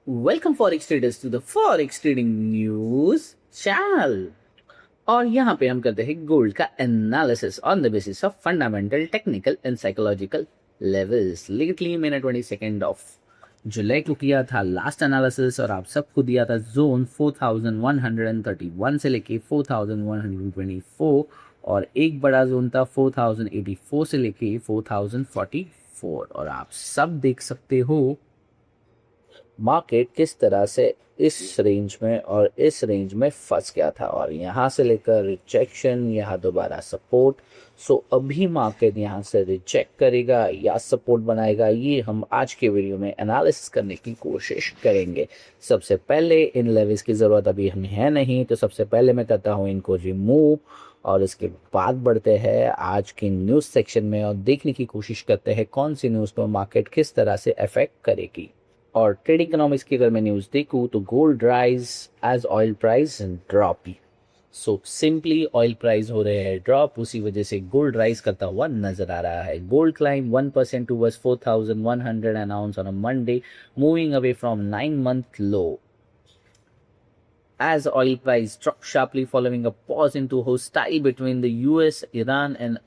Welcome forex traders to the forex trading news channel. और यहाँ पे हम करते हैं गोल्ड का analysis on the basis of fundamental, technical and psychological levels. Lately मैंने 22 ऑफ जुलाई को किया था लास्ट एनालिसिस और आप सबको दिया था जोन 4131 से लेके 4124 और एक बड़ा जोन था 4084 से लेके 4044 और आप सब देख सकते हो मार्केट किस तरह से इस रेंज में और इस रेंज में फंस गया था और यहाँ से लेकर रिजेक्शन, यहाँ दोबारा सपोर्ट। सो अभी मार्केट यहाँ से रिजेक्ट करेगा या सपोर्ट बनाएगा, ये हम आज के वीडियो में एनालिसिस करने की कोशिश करेंगे। सबसे पहले इन लेवल्स की ज़रूरत अभी हमें है नहीं, तो सबसे पहले मैं करता हूँ इनको रिमूव और इसके बाद बढ़ते हैं आज के न्यूज़ सेक्शन में और देखने की कोशिश करते हैं कौन सी न्यूज़ पर मार्केट किस तरह से अफेक्ट करेगी। और ट्रेडिंग इकोनॉमिक्स की अगर मैं न्यूज़ देखूँ तो gold rise as oil price drop. So simply oil price हो रहे हैं ड्रॉप, उसी वजह से गोल्ड राइज करता हुआ नजर आ रहा है। Gold climb 1% towards 4100 an ounce on a Monday, moving away from 9-month low as oil price dropped sharply following a pause into hostile between the US, Iran and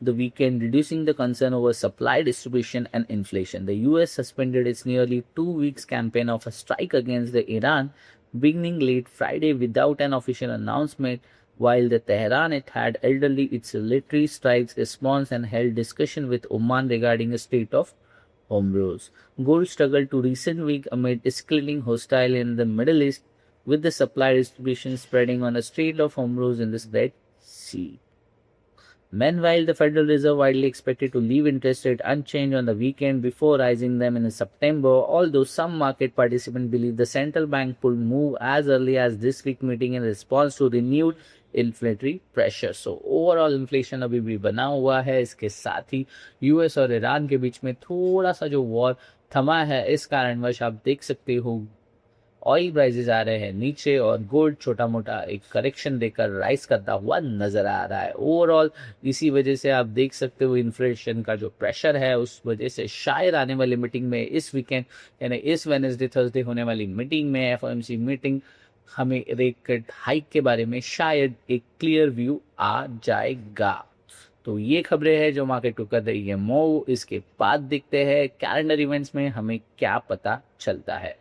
the weekend, reducing the concern over supply, distribution, and inflation. The US suspended its nearly 2 weeks campaign of a strike against the Iran, beginning late Friday without an official announcement, while the Tehran it had elderly its military strikes response and held discussion with Oman regarding a state of Hormuz. Gold struggled to recent week amid escalating hostile in the Middle East, with the supply distribution spreading on the Strait of Hormuz in the Red Sea. Meanwhile, the Federal Reserve widely expected to leave interest rate unchanged on the weekend before raising them in September, although some market participants believe the central bank could move as early as this week meeting in response to renewed inflationary pressure. So overall inflation अभी भी बना हुआ है। इसके साथ ही US और Iran के बीच में थोड़ा सा जो वॉर थमा है, इस कारणवश आप देख सकते हो ऑयल प्राइसेस आ रहे हैं नीचे और गोल्ड छोटा मोटा एक करेक्शन देकर राइज करता हुआ नजर आ रहा है। ओवरऑल इसी वजह से आप देख सकते हो इन्फ्लेशन का जो प्रेशर है, उस वजह से शायद आने वाली मीटिंग में इस वीकेंड यानी इस वेडनेसडे थर्सडे होने वाली मीटिंग में एफओएमसी मीटिंग हमें रेट कट हाइक के बारे में शायद एक क्लियर व्यू आ जाएगा। तो ये खबरें हैं जो मार्केट को कर रही है मूव। इसके बाद देखते हैं कैलेंडर इवेंट्स में हमें क्या पता चलता है।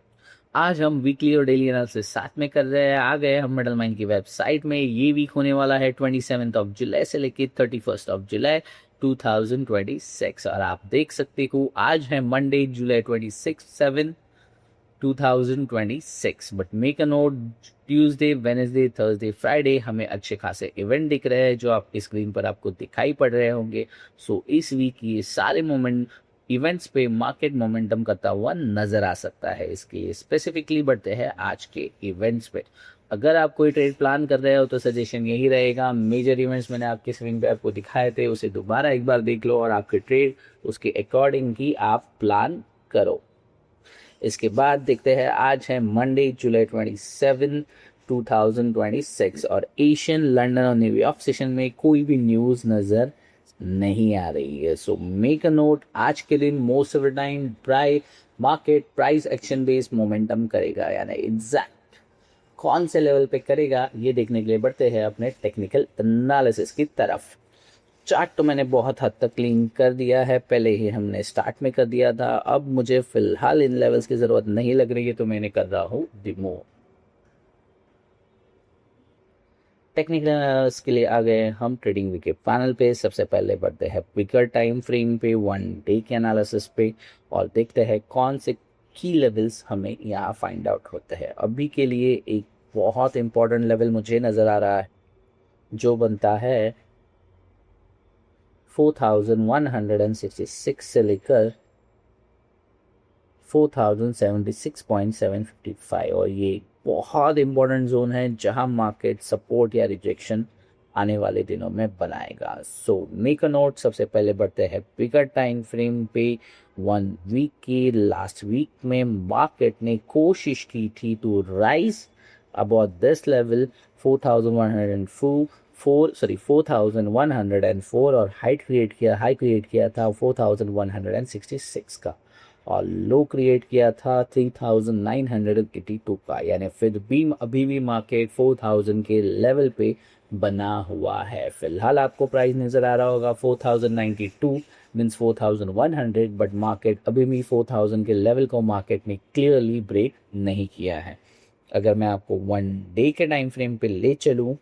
आज हम वीकली और डेली एनालिसिस साथ में कर रहे हैं। आ गए हम मेटल माइन की वेबसाइट में। ये वीक होने वाला है 27 ऑफ जुलाई से लेकर 31 ऑफ जुलाई 2026 और आप देख सकते हो आज है Monday July 26 2026। But make a note, Tuesday, Wednesday, Thursday, Friday हमें अच्छे खासे इवेंट दिख रहे हैं जो आप स्क्रीन पर आपको दिखाई पड़ रहे होंगे। सो इस वीक ये सारे मोमेंट इवेंट्स पे मार्केट मोमेंटम करता हुआ नजर आ सकता है। इसके स्पेसिफिकली बढ़ते हैं आज के इवेंट्स पे। अगर आप कोई ट्रेड प्लान कर रहे हो तो सजेशन यही रहेगा, मेजर इवेंट्स मैंने आपके स्क्रीन पे आपको दिखाए थे, उसे दोबारा एक बार देख लो और आपके ट्रेड उसके अकॉर्डिंग ही आप प्लान करो। इसके बाद देखते हैं आज है मंडे जुलाई 27 2026 और एशियन, लंदन और न्यूयॉर्क सेशन में कोई भी न्यूज़ नज़र नहीं आ रही है। सो मेक अ नोट, आज के दिन most of the time market price action based momentum करेगा, यानी एग्जैक्ट कौन से लेवल पे करेगा ये देखने के लिए बढ़ते हैं अपने टेक्निकल एनालिसिस की तरफ। चार्ट तो मैंने बहुत हद तक क्लीन कर दिया है, पहले ही हमने स्टार्ट में कर दिया था। अब मुझे फिलहाल इन लेवल्स की ज़रूरत नहीं लग रही है तो मैंने कर रहा हूँ रिमूव। टेक्निकल एनालिसिस के लिए आ गए हम ट्रेडिंग वीक के पैनल पे। सबसे पहले बढ़ते हैं बिगर टाइम फ्रेम पे, 1 डे के एनालिसिस पे और देखते हैं कौन से की लेवल्स हमें यहाँ फाइंड आउट होते हैं। अभी के लिए एक बहुत इंपॉर्टेंट लेवल मुझे नज़र आ रहा है जो बनता है 4166 से लेकर 4076.755 और ये बहुत इंपॉर्टेंट जोन है जहां मार्केट सपोर्ट या रिजेक्शन आने वाले दिनों में बनाएगा। सो मेक अ नोट, सबसे पहले बढ़ते हैं बिगर टाइम फ्रेम पे। 1 वीक की लास्ट वीक में मार्केट ने कोशिश की थी to rise about this level 4104 और हाई क्रिएट किया था 4166 का। और लो क्रिएट किया था 3982 का, यानी फिर भी अभी भी मार्केट 4000 के लेवल पे बना हुआ है। फिलहाल आपको प्राइस नज़र आ रहा होगा 4092 मीन्स 4100, बट मार्केट अभी भी 4000 के लेवल को मार्केट ने क्लियरली ब्रेक नहीं किया है। अगर मैं आपको 1 डे के टाइम फ्रेम पे ले चलूँ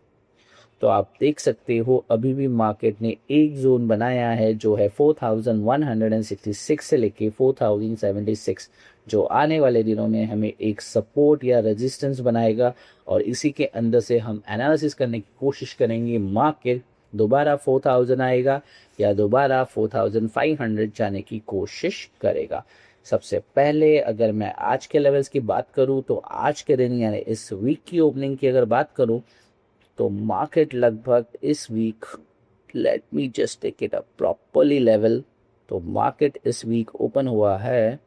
तो आप देख सकते हो अभी भी मार्केट ने एक जोन बनाया है जो है 4166 से लेके 4076, जो आने वाले दिनों में हमें एक सपोर्ट या रेजिस्टेंस बनाएगा, और इसी के अंदर से हम एनालिसिस करने की कोशिश करेंगे मार्केट दोबारा 4000 आएगा या दोबारा 4500 जाने की कोशिश करेगा। सबसे पहले अगर मैं आज के लेवल्स की बात करूं तो आज के दिन यानी इस वीक की ओपनिंग की अगर बात करूं तो मार्केट लगभग इस week, let me just take it up properly level, तो मार्केट इस वीक ओपन हुआ है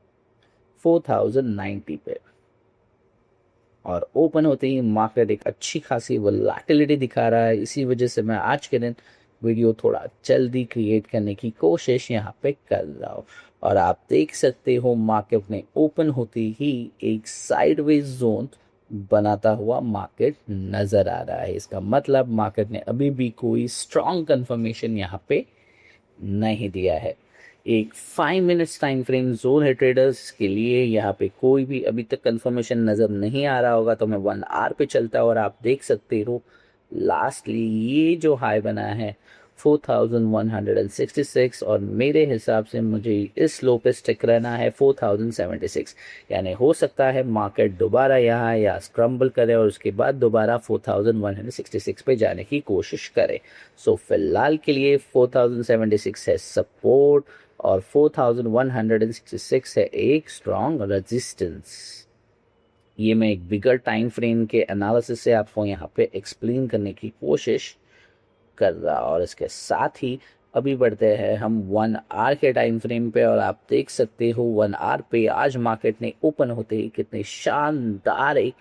4090 पे, और ओपन होते ही मार्केट एक अच्छी खासी वोलेटिलिटी दिखा रहा है। इसी वजह से मैं आज के दिन वीडियो थोड़ा जल्दी क्रिएट करने की कोशिश यहाँ पे कर रहा हूँ, और आप देख सकते हो मार्केट ने ओपन होते ही एक साइडवेज जोन बनाता हुआ मार्केट नजर आ रहा है। इसका मतलब मार्केट ने अभी भी कोई स्ट्रॉन्ग कंफर्मेशन यहाँ पे नहीं दिया है। एक 5 मिनट्स टाइम फ्रेम जोन है ट्रेडर्स के लिए, यहाँ पे कोई भी अभी तक कंफर्मेशन नज़र नहीं आ रहा होगा तो मैं 1 आवर पे चलता हूँ, और आप देख सकते हो लास्टली ये जो हाई बना है 4166, और मेरे हिसाब से मुझे इस लो पे स्टिक रहना है 4076, यानी हो सकता है मार्केट दोबारा यहाँ या स्क्रम्बल करे और उसके बाद दोबारा 4166 पे जाने की कोशिश करे। सो फिलहाल के लिए 4076 है सपोर्ट और 4166 है एक स्ट्रॉन्ग रेजिस्टेंस। ये मैं एक बिगर टाइम फ्रेम के एनालिसिस से आपको यहाँ पे एक्सप्लेन करने की कोशिश कर रहा, और इसके साथ ही अभी बढ़ते हैं हम 1 आवर के टाइम फ्रेम पे, और आप देख सकते हो 1 आवर पे आज मार्केट ने ओपन होते ही कितने शानदार एक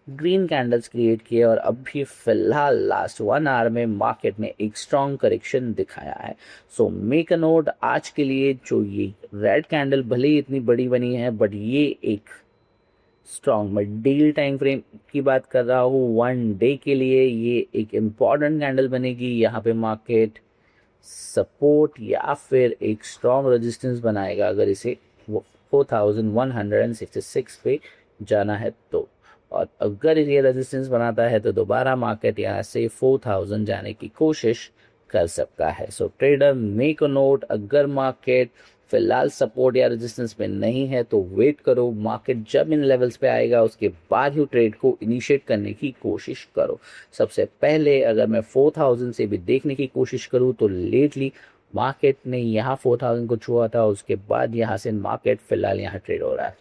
ग्रीन कैंडल्स क्रिएट किए, और अभी फिलहाल लास्ट 1 आवर में मार्केट ने एक स्ट्रॉन्ग करेक्शन दिखाया है। सो मेक अ नोट, आज के लिए जो ये रेड कैंडल भले ही इतनी बड़ी बनी है, बट ये एक स्ट्रॉन्ग, मैं डेली टाइम फ्रेम की बात कर रहा हूँ, 1 डे के लिए ये एक इम्पॉर्टेंट कैंडल बनेगी। यहाँ पे मार्केट सपोर्ट या फिर एक स्ट्रॉन्ग रेजिस्टेंस बनाएगा अगर इसे 4166 पे जाना है तो, और अगर ये रेजिस्टेंस बनाता है तो दोबारा मार्केट यहाँ से 4000 जाने की कोशिश कर सकता है। सो ट्रेडर मेक अ नोट, अगर मार्केट फिलहाल सपोर्ट या रेजिस्टेंस में नहीं है तो वेट करो, मार्केट जब इन लेवल्स पे आएगा उसके बाद ही ट्रेड को इनिशिएट करने की कोशिश करो। सबसे पहले अगर मैं 4000 से भी देखने की कोशिश करूं तो लेटली मार्केट ने यहाँ 4000 को छुआ था, उसके बाद यहाँ से मार्केट फिलहाल यहाँ ट्रेड हो रहा है।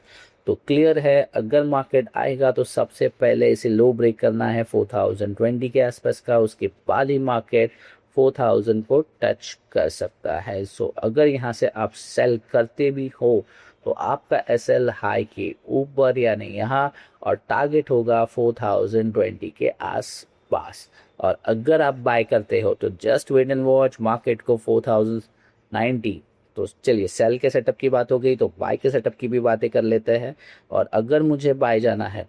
तो क्लियर है, अगर मार्केट आएगा तो सबसे पहले इसे लो ब्रेक करना है 4020 के आसपास का, उसके बाद ही मार्केट 4000 को टच कर सकता है। सो अगर यहाँ से आप सेल करते भी हो तो आपका एसएल हाई के ऊपर यानी यहाँ, और टारगेट होगा 4020 के आसपास, और अगर आप बाय करते हो तो just wait and watch market को 4090। तो चलिए सेल के सेटअप की बात हो गई तो बाय के सेटअप की भी बातें कर लेते हैं, और अगर मुझे बाय जाना है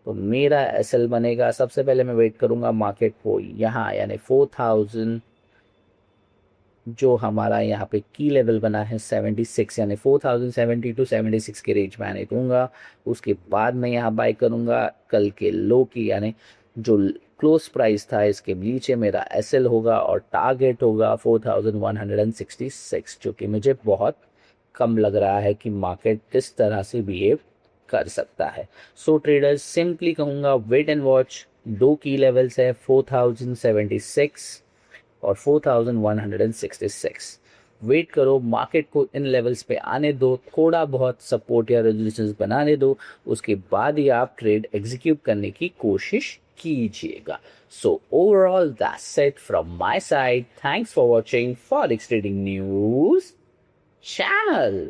तो मेरा एसएल बनेगा, सबसे पहले मैं वेट करूंगा मार्केट को यहाँ यानी 4000, जो हमारा यहाँ पे की लेवल बना है 76, यानी 4070 टू 76 के रेंज में आने दूंगा। उसके बाद मैं यहाँ बाय करूंगा कल के लो की, यानी जो क्लोज प्राइस था इसके नीचे मेरा एसएल होगा, और टारगेट होगा 4166, जो कि मुझे बहुत कम लग रहा है कि मार्केट किस तरह से बिहेव कर सकता है। सो ट्रेडर्स सिंपली कहूँगा वेट एंड वॉच, दो की लेवल्स है 4076 और 4166। वेट करो, मार्केट को इन लेवल्स पे आने दो, थोड़ा बहुत सपोर्ट या रेजिस्टेंस बनाने दो, उसके बाद ही आप ट्रेड एग्जीक्यूट करने की कोशिश कीजिएगा। So overall that's it from my side, thanks for watching forex trading news channel.